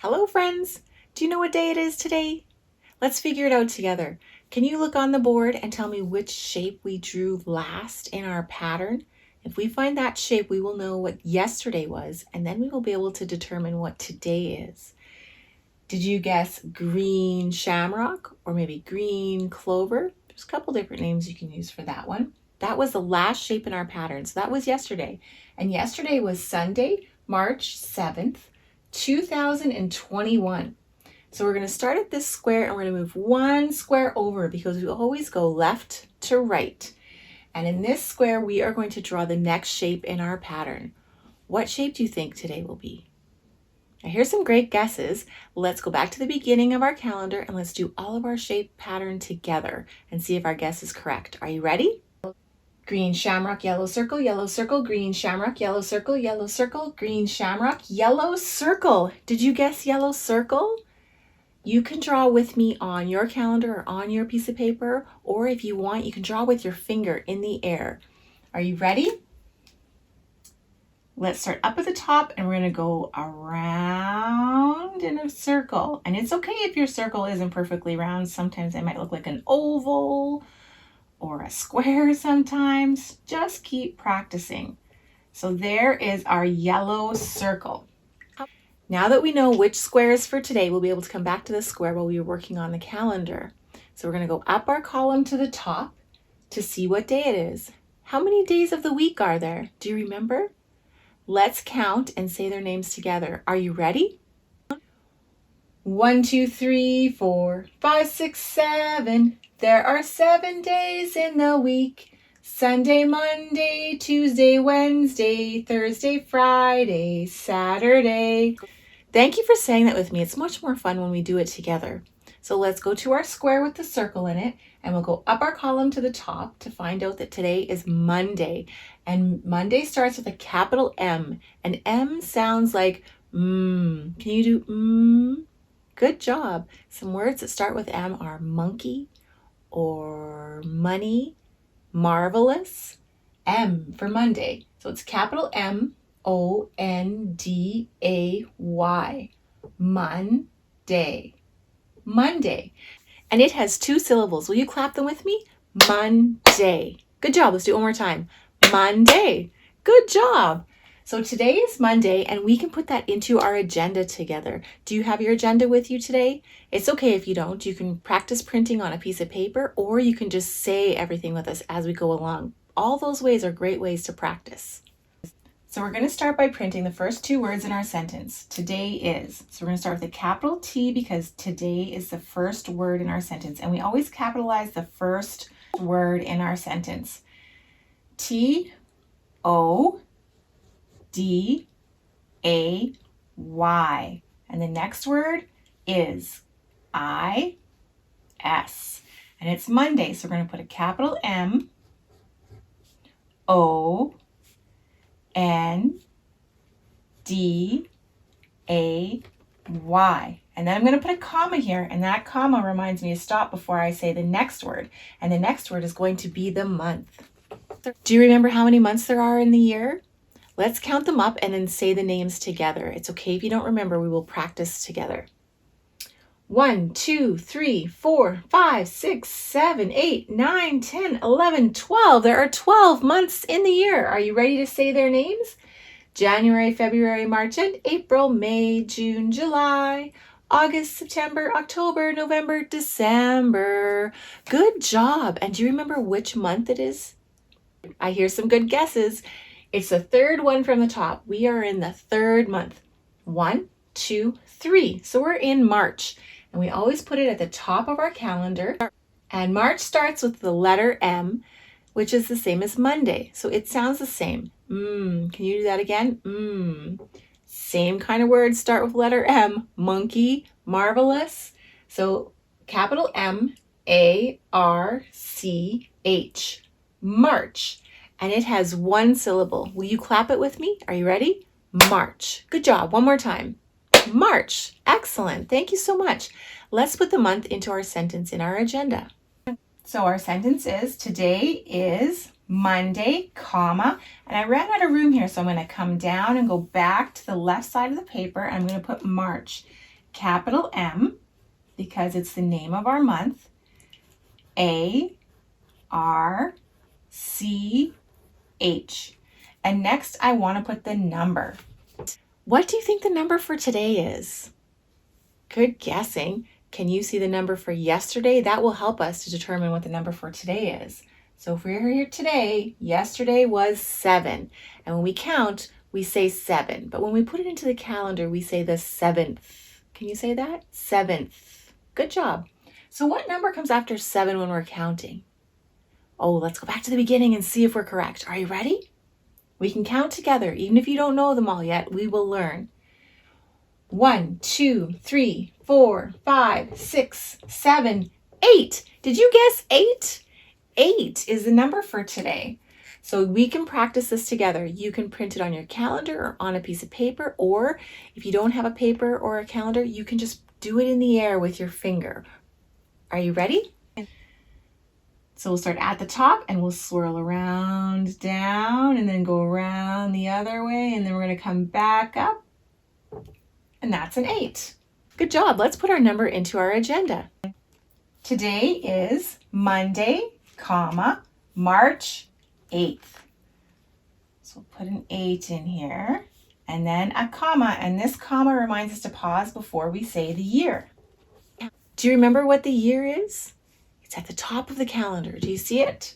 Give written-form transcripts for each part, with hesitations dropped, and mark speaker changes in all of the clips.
Speaker 1: Hello friends! Do you know what day it is today? Let's figure it out together. Can you look on the board and tell me which shape we drew last in our pattern? If we find that shape, we will know what yesterday was, and then we will be able to determine what today is. Did you guess green shamrock or maybe green clover? There's a couple different names you can use for that one. That was the last shape in our pattern, so that was yesterday. And yesterday was Sunday, March 7th, 2021. So we're going to start at this square and we're going to move one square over because we always go left to right. And in this square, we are going to draw the next shape in our pattern. What shape do you think today will be? Now here's some great guesses. Let's go back to the beginning of our calendar and let's do all of our shape pattern together and see if our guess is correct. Are you ready? Green shamrock, yellow circle, green shamrock, yellow circle, green shamrock, yellow circle. Did you guess yellow circle? You can draw with me on your calendar or on your piece of paper, or if you want, you can draw with your finger in the air. Are you ready? Let's start up at the top and we're going to go around in a circle. And it's okay if your circle isn't perfectly round. Sometimes it might look like an oval or a square sometimes. Just keep practicing. So there is our yellow circle. Now that we know which square is for today, we'll be able to come back to the square while we were working on the calendar. So we're going to go up our column to the top to see what day it is. How many days of the week are there? Do you remember? Let's count and say their names together. Are you ready? 1, 2, 3, 4, 5, 6, 7. There are 7 days in the week. Sunday, Monday, Tuesday, Wednesday, Thursday, Friday, Saturday. Thank you for saying that with me. It's much more fun when we do it together. So let's go to our square with the circle in it, and we'll go up our column to the top to find out that today is Monday. And Monday starts with a capital M, and M sounds like Can you do Good job. Some words that start with M are monkey or money, marvelous. M for Monday. So it's capital M-O-N-D-A-Y. Monday. Monday. And it has 2 syllables. Will you clap them with me? Monday. Good job. Let's do it one more time. Monday. Good job. So today is Monday and we can put that into our agenda together. Do you have your agenda with you today? It's okay if you don't. You can practice printing on a piece of paper or you can just say everything with us as we go along. All those ways are great ways to practice. So we're going to start by printing the first 2 words in our sentence. Today is. So we're going to start with a capital T because today is the first word in our sentence. And we always capitalize the first word in our sentence. T-O-D-A-Y. And the next word is I-S. And it's Monday. So we're going to put a capital M, O, N-D-A-Y. And then I'm going to put a comma here, and that comma reminds me to stop before I say the next word. And the next word is going to be the month. Do you remember how many months there are in the year? Let's count them up and then say the names together. It's okay if you don't remember, we will practice together. 1, 2, 3, 4, 5, 6, 7, 8, 9, 10, 11, 12. There are 12 months in the year. Are you ready to say their names? January, February, March, and April, May, June, July, August, September, October, November, December. Good job. And do you remember which month it is? I hear some good guesses. It's the third one from the top. We are in the 3rd month. 1, 2, 3. So we're in March. And we always put it at the top of our calendar. And March starts with the letter M, which is the same as Monday. So it sounds the same. Can you do that again? Same kind of words start with letter M. Monkey, marvelous. So capital M-A-R-C-H. March. And it has 1 syllable. Will you clap it with me? Are you ready? March. Good job. One more time. March. Excellent. Thank you so much. Let's put the month into our sentence in our agenda. So our sentence is, today is Monday, comma, and I ran out of room here, so I'm going to come down and go back to the left side of the paper, and I'm going to put March. capital M, because it's the name of our month, A-R-C-H. And next I want to put the number. What do you think the number for today is? Good guessing. Can you see the number for yesterday? That will help us to determine what the number for today is. So if we're here today, yesterday was 7. And when we count, we say 7. But when we put it into the calendar, we say the 7th. Can you say that? 7th. Good job. So what number comes after 7 when we're counting? Oh, let's go back to the beginning and see if we're correct. Are you ready? We can count together. Even if you don't know them all yet, we will learn. 1, 2, 3, 4, 5, 6, 7, 8. Did you guess 8? 8 is the number for today. So we can practice this together. You can print it on your calendar or on a piece of paper, or if you don't have a paper or a calendar, you can just do it in the air with your finger. Are you ready? So we'll start at the top and we'll swirl around, down, and then go around the other way, and then we're going to come back up, and that's an 8. Good job. Let's put our number into our agenda. Today is Monday, March 8th. So we'll put an 8 in here, and then a comma, and this comma reminds us to pause before we say the year. Do you remember what the year is? It's at the top of the calendar. Do you see it?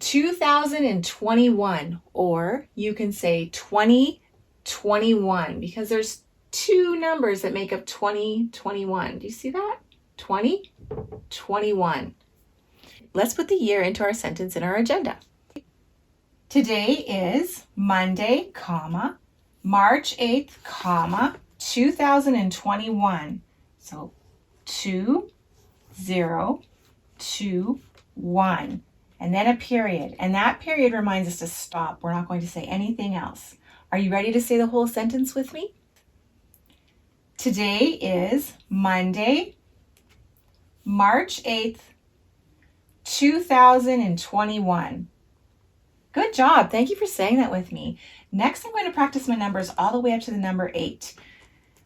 Speaker 1: 2021, or you can say 2021, because there's 2 numbers that make up 2021. Do you see that? 2021. Let's put the year into our sentence in our agenda. Today is Monday, March 8th, 2021. So 2021, and then a period. And that period reminds us to stop. We're not going to say anything else. Are you ready to say the whole sentence with me? Today is Monday, March 8th, 2021. Good job. Thank you for saying that with me. Next, I'm going to practice my numbers all the way up to the number 8.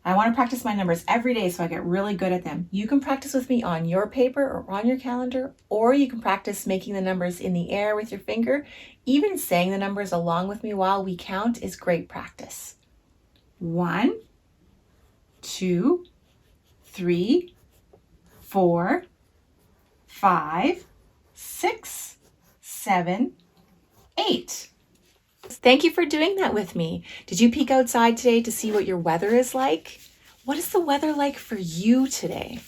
Speaker 1: I want to practice my numbers every day so I get really good at them. You can practice with me on your paper or on your calendar, or you can practice making the numbers in the air with your finger. Even saying the numbers along with me while we count is great practice. 1, 2, 3, 4, 5, 6, 7, 8. Thank you for doing that with me. Did you peek outside today to see what your weather is like? What is the weather like for you today?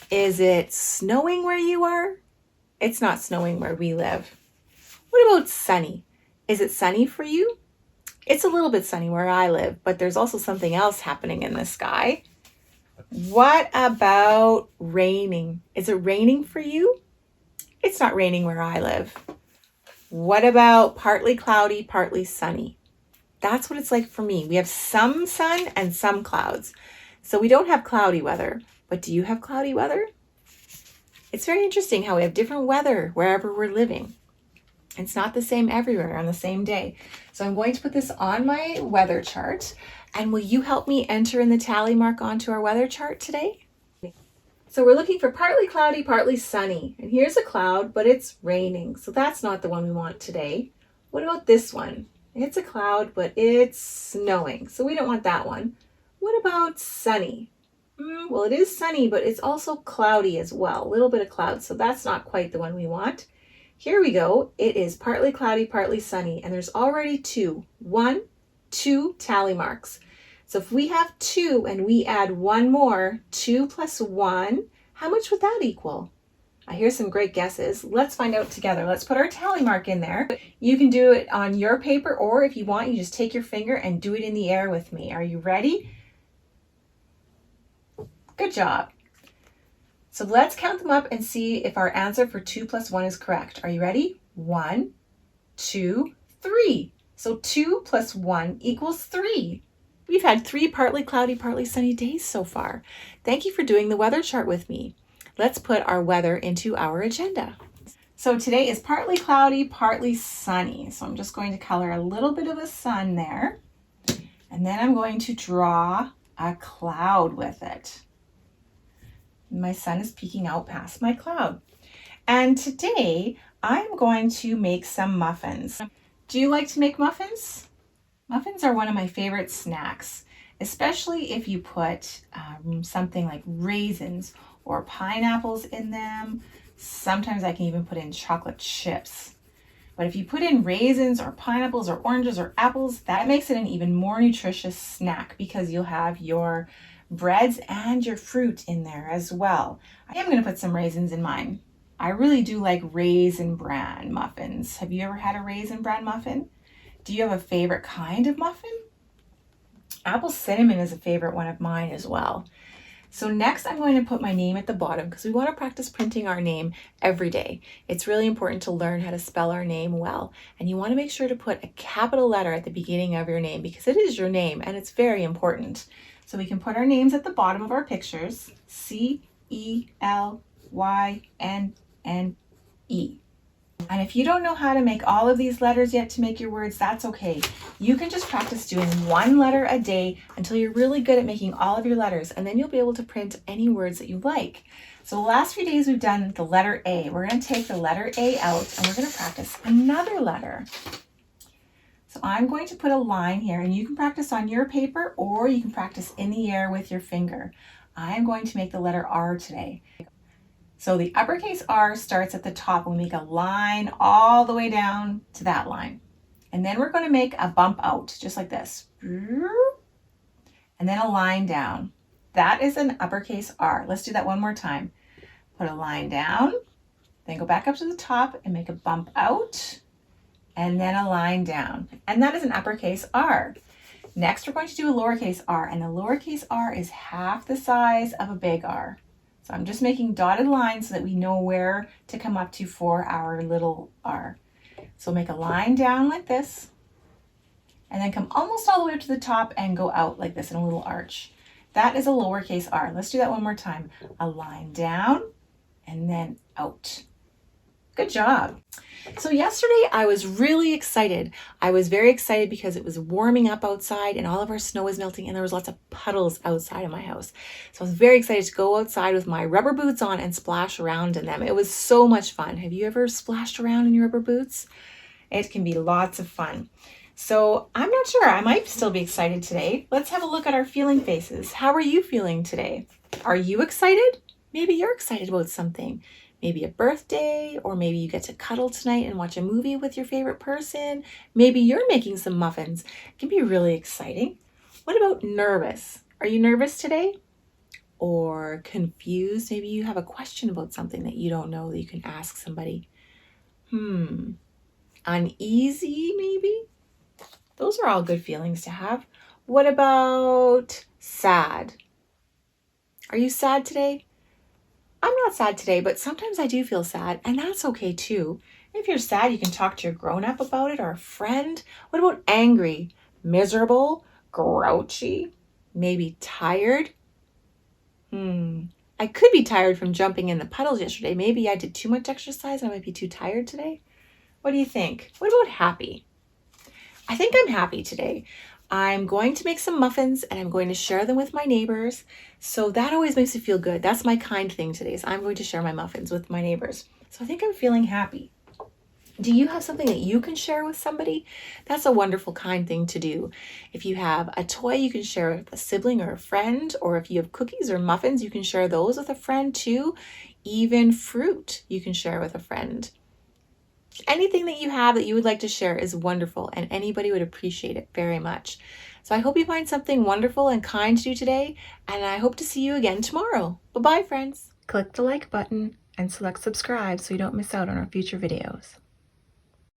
Speaker 1: Is it snowing where you are? It's not snowing where we live. What about sunny? Is it sunny for you? It's a little bit sunny where I live, but there's also something else happening in the sky. What about raining? Is it raining for you? It's not raining where I live. What about partly cloudy, partly sunny? That's what it's like for me. We have some sun and some clouds. So we don't have cloudy weather, but do you have cloudy weather? It's very interesting how we have different weather wherever we're living. It's not the same everywhere on the same day. So I'm going to put this on my weather chart. And will you help me enter in the tally mark onto our weather chart today? So we're looking for partly cloudy, partly sunny. And here's a cloud, but it's raining. So that's not the one we want today. What about this one? It's a cloud, but it's snowing. So we don't want that one. What about sunny? Well, it is sunny, but it's also cloudy as well. A little bit of cloud. So that's not quite the one we want. Here we go. It is partly cloudy, partly sunny. And there's already 2. 1, 2 tally marks. So if we have 2 and we add 1 more, 2 plus 1, how much would that equal? I hear some great guesses. Let's find out together. Let's put our tally mark in there. You can do it on your paper, or if you want, you just take your finger and do it in the air with me. Are you ready? Good job. So let's count them up and see if our answer for 2 plus 1 is correct. Are you ready? 1, 2, 3. So 2 plus 1 equals 3. We've had 3 partly cloudy, partly sunny days so far. Thank you for doing the weather chart with me. Let's put our weather into our agenda. So today is partly cloudy, partly sunny. So I'm just going to color a little bit of a sun there. And then I'm going to draw a cloud with it. My sun is peeking out past my cloud. And today I'm going to make some muffins. Do you like to make muffins? Muffins are one of my favorite snacks, especially if you put something like raisins or pineapples in them. Sometimes I can even put in chocolate chips. But if you put in raisins or pineapples or oranges or apples, that makes it an even more nutritious snack because you'll have your breads and your fruit in there as well. I am going to put some raisins in mine. I really do like raisin bran muffins. Have you ever had a raisin bran muffin? Do you have a favorite kind of muffin? Apple cinnamon is a favorite one of mine as well. So next I'm going to put my name at the bottom because we want to practice printing our name every day. It's really important to learn how to spell our name well. And you want to make sure to put a capital letter at the beginning of your name because it is your name and it's very important. So we can put our names at the bottom of our pictures. C-E-L-Y-N-N-E. And if you don't know how to make all of these letters yet to make your words, that's okay. You can just practice doing one letter a day until you're really good at making all of your letters, and then you'll be able to print any words that you like. So the last few days we've done the letter A. We're going to take the letter A out and we're going to practice another letter. So I'm going to put a line here, and you can practice on your paper or you can practice in the air with your finger. I am going to make the letter R today. So the uppercase R starts at the top and we make a line all the way down to that line. And then we're going to make a bump out, just like this. And then a line down. That is an uppercase R. Let's do that one more time. Put a line down, then go back up to the top and make a bump out, and then a line down. And that is an uppercase R. Next, we're going to do a lowercase r, and the lowercase r is half the size of a big R. So I'm just making dotted lines so that we know where to come up to for our little r. So make a line down like this, and then come almost all the way up to the top and go out like this in a little arch. That is a lowercase r. Let's do that one more time. A line down and then out. Good job. So yesterday I was really excited. I was very excited because it was warming up outside and all of our snow was melting and there was lots of puddles outside of my house. So I was very excited to go outside with my rubber boots on and splash around in them. It was so much fun. Have you ever splashed around in your rubber boots? It can be lots of fun. So I'm not sure. I might still be excited today. Let's have a look at our feeling faces. How are you feeling today? Are you excited? Maybe you're excited about something. Maybe a birthday, or maybe you get to cuddle tonight and watch a movie with your favorite person. Maybe you're making some muffins. It can be really exciting. What about nervous? Are you nervous today? Or confused? Maybe you have a question about something that you don't know that you can ask somebody. Uneasy, maybe? Those are all good feelings to have. What about sad? Are you sad today? I'm not sad today, but sometimes I do feel sad, and that's okay too. If you're sad, you can talk to your grown-up about it or a friend. What about angry, miserable, grouchy, maybe tired? I could be tired from jumping in the puddles yesterday. Maybe I did too much exercise and I might be too tired today. What do you think? What about happy? I think I'm happy today. I'm going to make some muffins and I'm going to share them with my neighbors. So that always makes me feel good. That's my kind thing today, is I'm going to share my muffins with my neighbors. So I think I'm feeling happy. Do you have something that you can share with somebody? That's a wonderful, kind thing to do. If you have a toy, you can share with a sibling or a friend, or if you have cookies or muffins, you can share those with a friend too. Even fruit, you can share with a friend. Anything that you have that you would like to share is wonderful, and anybody would appreciate it very much. So I hope you find something wonderful and kind to do today, and I hope to see you again tomorrow. Bye-bye, friends. Click the like button and select subscribe so you don't miss out on our future videos.